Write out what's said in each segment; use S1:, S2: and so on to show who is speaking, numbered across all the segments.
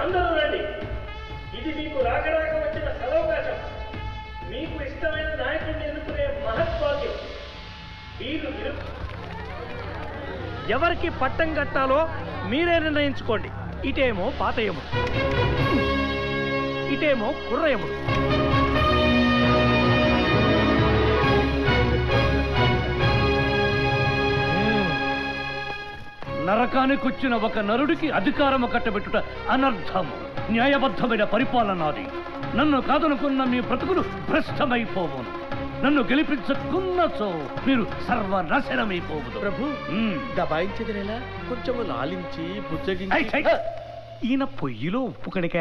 S1: అందరూ రండి. ఇది మీకు రాకరాక వచ్చిన సదవకాశం. మీకు ఇష్టమైన నాయకుడిని ఎన్నుకునే మహత్భాగ్యం. మీరు ఎవరికి పట్టం కట్టాలో మీరే నిర్ణయించుకోండి. ఇటేమో పాత యముడు, ఇటేమో కుర్ర యముడు. నరకానికొచ్చిన ఒక నరుడికి అధికారము కట్టబెట్టుట అనర్థము. న్యాయబద్ధమైన పరిపాలనాది. నన్ను కాదనుకున్న మీ బ్రతుకులు భ్రష్టమైపోవును. నన్ను గెలిపించకున్నచో మీరు సర్వనాశనమైపోవును.
S2: ప్రభు, దబాయించదనేలా కొంచెము లాలించి బుజ్జగించి.
S1: ఈయన పొయ్యిలో ఉప్పు కణిక.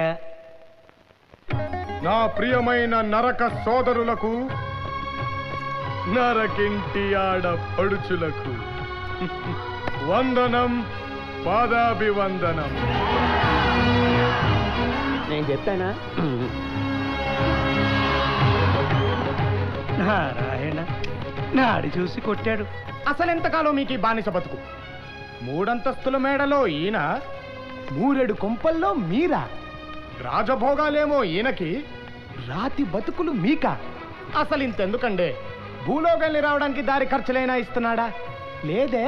S3: నా ప్రియమైన నరక సోదరులకు, నరకింటి ఆడ పడుచులకు వందనం, పాదాభివందనం.
S2: నేను చెప్పానా?
S1: నారాయణ నాడి చూసి కొట్టాడు.
S3: అసలెంతకాలం మీకు ఈ బానిస బతుకు? 3 అంతస్తుల మేడలో ఈయన, 3 కొంపల్లో మీరా? రాజభోగాలేమో ఈయనకి, రాతి బతుకులు మీకా? అసలు ఇంతెందుకండే? భూలోకాన్ని రావడానికి దారి ఖర్చులైనా ఇస్తున్నాడా? లేదే.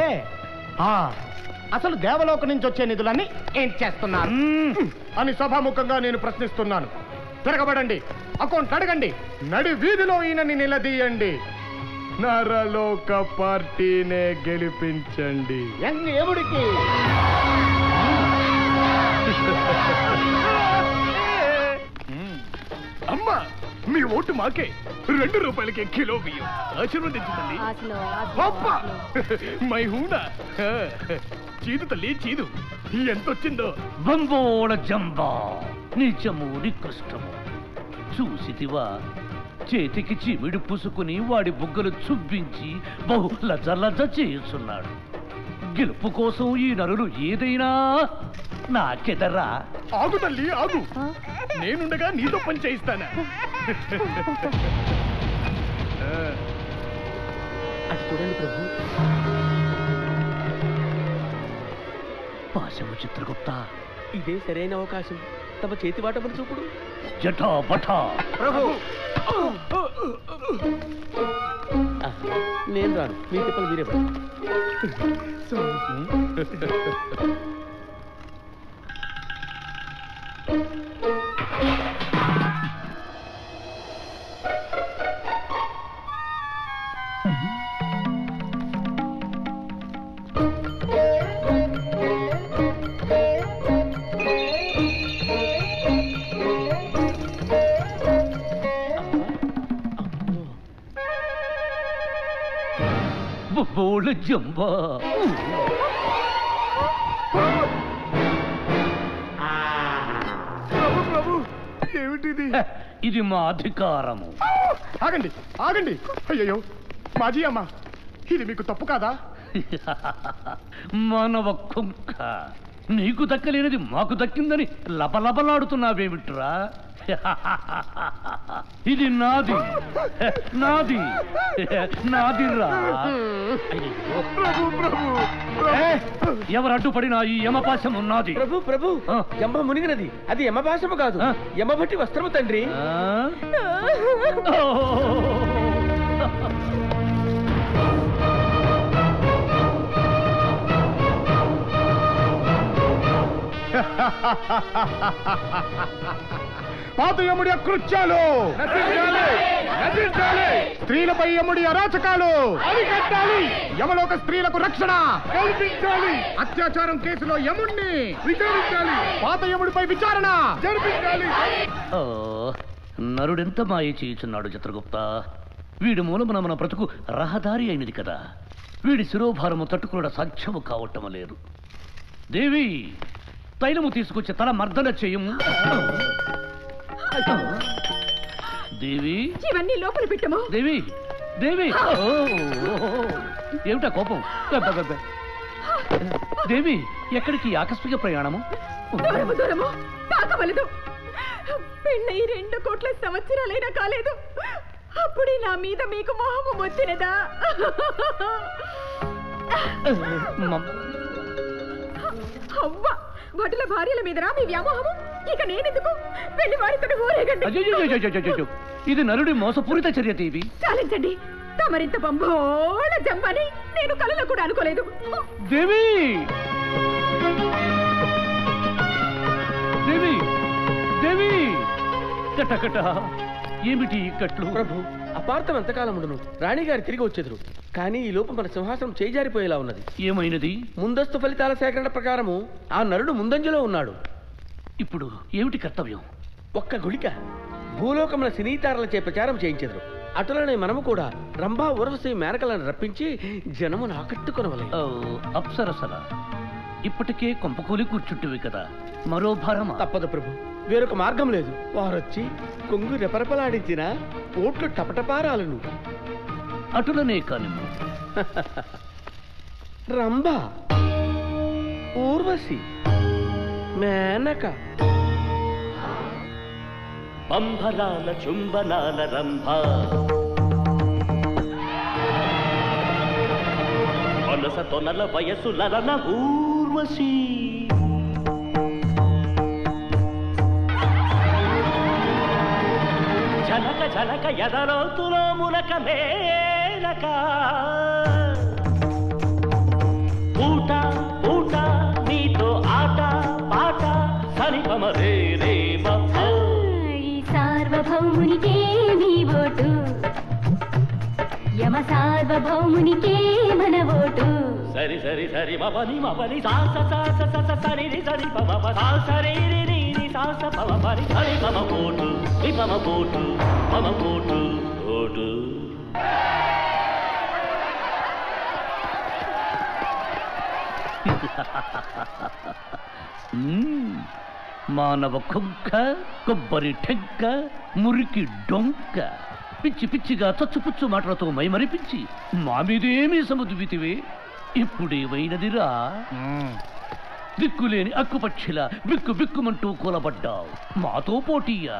S3: అసలు దేవలోకం నుంచి వచ్చే నిధులన్నీ ఏం చేస్తున్నారు అని సభాముఖంగా నేను ప్రశ్నిస్తున్నాను. తిరగబడండి, అకౌంట్ అడగండి, నడి వీధిలో ఈయనని నిలదీయండి, నరలోక పార్టీనే గెలిపించండి.
S2: ఎముడికి
S3: అమ్మా, మీ ఓటు మాకే. 2 రూపాయలకే కిలో బియ్యం. ఆశీర్వదించండి. మై హూనా చీదు తల్లి చీదు. ఎంతొచ్చిందో?
S1: బంబోళ జంబా నీచము నికృష్టము. చూసితివా, చేతికి చీమిడి పూసుకుని వాడి బుగ్గలు చుబ్బించి బహు లజలజ చేస్తున్నాడు. గెలుపు కోసం ఈ నరులు ఏదైనా నాకెదరా?
S3: ఆగు తల్లి ఆగు, నేనుండగా నీతో పని చేయిస్తానా?
S2: అది చూడండి ప్రభు.
S1: పాశము చిత్రగుప్త,
S2: ఇదే సరైన అవకాశం. తమ చేతి వాటమును చూపుడు.
S1: జటా బటా.
S2: ప్రభు, నేను రాను. మీ తిప్పలు మీరే పడు.
S1: బోళ జంబా.
S3: ప్రభు, ఏమిటిది?
S1: ఇది మా అధికారము.
S3: ఆగండి ఆగండి. అయ్యయ్యో మాజీ అమ్మ, ఇది మీకు తప్పు కాదా?
S1: మానవ కుంక, నీకు దక్కలేనిది మాకు దక్కిందని లబలబలాడుతున్నావేమిట్రా? ఇది నాది, నాది, నాదిరా. ఎవరు అడ్డుపడినా ఈ యమపాశం ఉన్నది.
S2: ప్రభు ప్రభు, యమ మునిగినది. అది యమపాశము కాదు, యమభట్టి వస్త్రము తండ్రి.
S3: పాత యముడి అకృత్యాలు, స్త్రీలపై యముడి అరాచకాలు అరికట్టాలి. యమలోక స్త్రీలకు రక్షణ కల్పించాలి. అత్యాచారం కేసులో యముడిని విచారించాలి. పాత యముడిపై విచారణ జరిపించాలి.
S1: నరుడెంత మాయ చేయుచున్నాడు చిత్రగుప్త. వీడి మూలమున మన బ్రతుకు రహదారి అయినది కదా. వీడి శిరోభారము తట్టుకున్న సాధ్యము కావటం లేదు. దేవి, తైలము తీసుకొచ్చి తల మర్దన చేయము. దేవి,
S4: ఇవన్నీ లోపల పెట్టము.
S1: దేవి, దేవి, ఏమిటా కోపం? దేవి, ఎక్కడికి ఆకస్మిక ప్రయాణము?
S4: దూరము దూరము తాకవలదు. పెళ్ళై 2 కోట్ల సంవత్సరాలైనా కాలేదు. అప్పుడే నా మీద మీకు మోహము మొత్తినదా? అవ్వ, భటుల భార్యల మీదరా మీ వ్యామోహము? ఇక నేనెందుకు వెళ్ళి వారితో ఊరేగండి.
S1: అయ్యో, ఇది నరుడి మోసపూరిత చర్య దేవి.
S4: చాలించండి. తమరింత బంభోళ జంబని నేను కలలో కూడా అనుకోలేదు.
S1: దేవి దేవి దేవి కటకట ఏమిటి కట్లు?
S2: ప్రభు, అపార్థం ఎంతకాలం ఉండును? రాణిగారు తిరిగి వచ్చేదురు. కానీ ఈ లోపం మన సింహాసనం చేజారిపోయేలా ఉన్నది.
S1: ఏమైనది?
S2: ముందస్తు ఫలితాల సేకరణ ప్రకారము ఆ నరుడు ముందంజలో ఉన్నాడు.
S1: ఇప్పుడు ఏమిటి కర్తవ్యం?
S2: ఒక్క గుళిక భూలోకమున సినీతారలచే ప్రచారం చేయించెదరు. అటులనే మనము కూడా రంభా ఊర్వశి మేనకలను రప్పించి జనమును ఆకట్టుకొనవలే.
S1: అప్సరసల ఇప్పటికే కొంపకూలి కూర్చుంటివి కదా, మరో భారమా?
S2: తప్పదు ప్రభు, వేరొక మార్గం లేదు. వారొచ్చి కొంగు రెపరెపలాడించిన ఓట్లు టపటపారాలను.
S1: అటులనే కాని
S2: రంభ, ఊర్వశి, మేనక,
S5: అంబరాల చుంబనాల రంభ, మనస తొనల వయసులన ఊర్వశి, జనక జనక ఎదలోతులో మునక మేనక, పూట పూట నీతో ఆట పాట సనిపమ రే రే
S6: సార్వభౌమునికే నీ ఓటు, యమ సార్వభౌమునికే మన ఓటు.
S5: సరి సరి సరి మపని మపని సాస సాస సస సరి సరి పమ సాస రే రే రే రే సాస పమ పరి సరి పమ ఓటు ని పమ ఓటు పమ ఓటు ఓటు.
S1: మానవ కొంక, కొబ్బరి టెంక, మురికి డొంక, పిచ్చి పిచ్చిగా చచ్చుపుచ్చు మాటలతో మైమరిపించి మా మీదేమీ సముద్వితివే. ఇప్పుడేమైనదిరా? దిక్కులేని అక్కుపక్షిలా బిక్కు బిక్కుమంటూ కూలబడ్డావు. మాతో పోటీయా?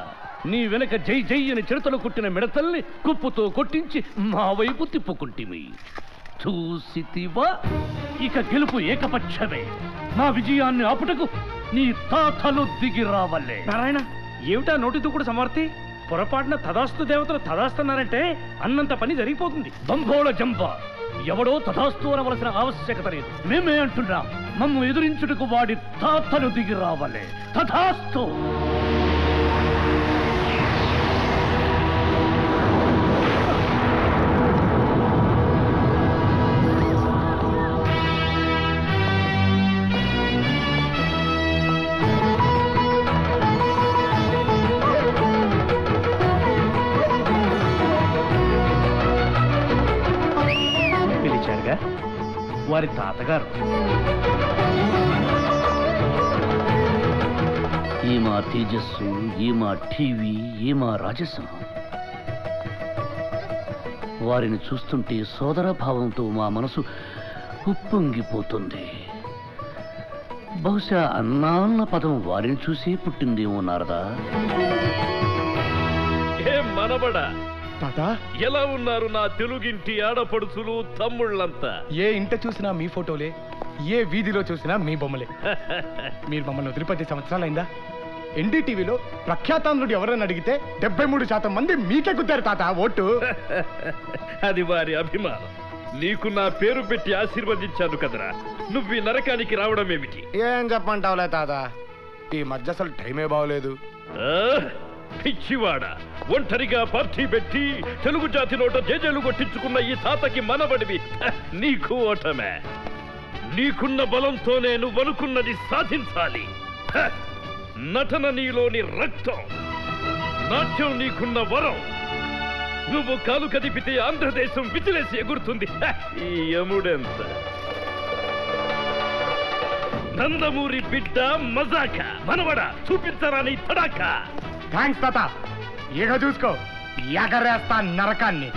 S1: నీ వెనక జై జై అని చిడతలు కొట్టిన మిడతల్ని కుప్పుతో కొట్టించి మా వైపు తిప్పుకుంటిమి. చూసితివా? ఇక గెలుపు ఏకపక్షమే. మా విజయాన్ని ఆపుటకు నీ తాతలు దిగి రావలే.
S3: నారాయణ, ఏమిటా నోటి దూకుడు సమర్థి? పొరపాటున తదాస్తు దేవతలు తదాస్తున్నారంటే అన్నంత పని జరిగిపోతుంది.
S1: బంభోళ జంబ, ఎవడో తథాస్తు అనవలసిన ఆవశ్యకత లేదు. మేమే అంటున్నాం, మమ్ము ఎదురించుటకు వాడి తాతలు దిగి రావలే. తథాస్తు. వారి తాతగారు ఈ మా తేజస్సు, ఈ మా టీవీ, ఈ మా రాజసం. వారిని చూస్తుంటే సోదర భావంతో మా మనసు ఉప్పొంగిపోతుంది. బహుశా అన్నాన్న పదం వారిని చూసి పుట్టిందేమో నారదా.
S7: మనబడా తాత, ఎలా ఉన్నారు నా తెలుగింటి ఆడపడుచులు తమ్ముళ్ళంతా?
S3: ఏ ఇంట చూసినా మీ ఫోటోలే, ఏ వీధిలో చూసినా మీ బొమ్మలే. మీరు మమ్మల్ని వదిలి 10 సంవత్సరాలైందా? ఎన్డీటీవీలో ప్రఖ్యాతాంధ్రుడు ఎవరని అడిగితే 73% మంది మీకే కుద్దారు తాత ఓటు.
S7: అది వారి అభిమానం. నీకు నా పేరు పెట్టి ఆశీర్వదించాను కదరా, నువ్వు ఈ నరకానికి రావడం ఏమిటి?
S3: ఏం చెప్పంటావులే తాత, ఈ మధ్య అసలు టైమే బాగోలేదు.
S7: పిచ్చివాడ, ఒంటరిగా పార్టీ పెట్టి తెలుగు జాతి నోట జేజేలు కొట్టించుకున్న ఈ తాతకి మనబడివి నీకు ఓటమే. నీకున్న బలంతోనే నువ్వనుకున్నది సాధించాలి. నటన నీలోని రక్తం, నాట్యం నీకున్న వరం. నువ్వు కాలు కదిపితే ఆంధ్రదేశం విసిలేసి ఎగురుతుంది. ఈ యముడెంత నందమూరి బిడ్డ మజాక మనవడ, చూపించరా నీ తడాక.
S3: థ్యాంక్స్ తాత, ఇక చూసుకో ఎగరేస్తా నరకాన్ని.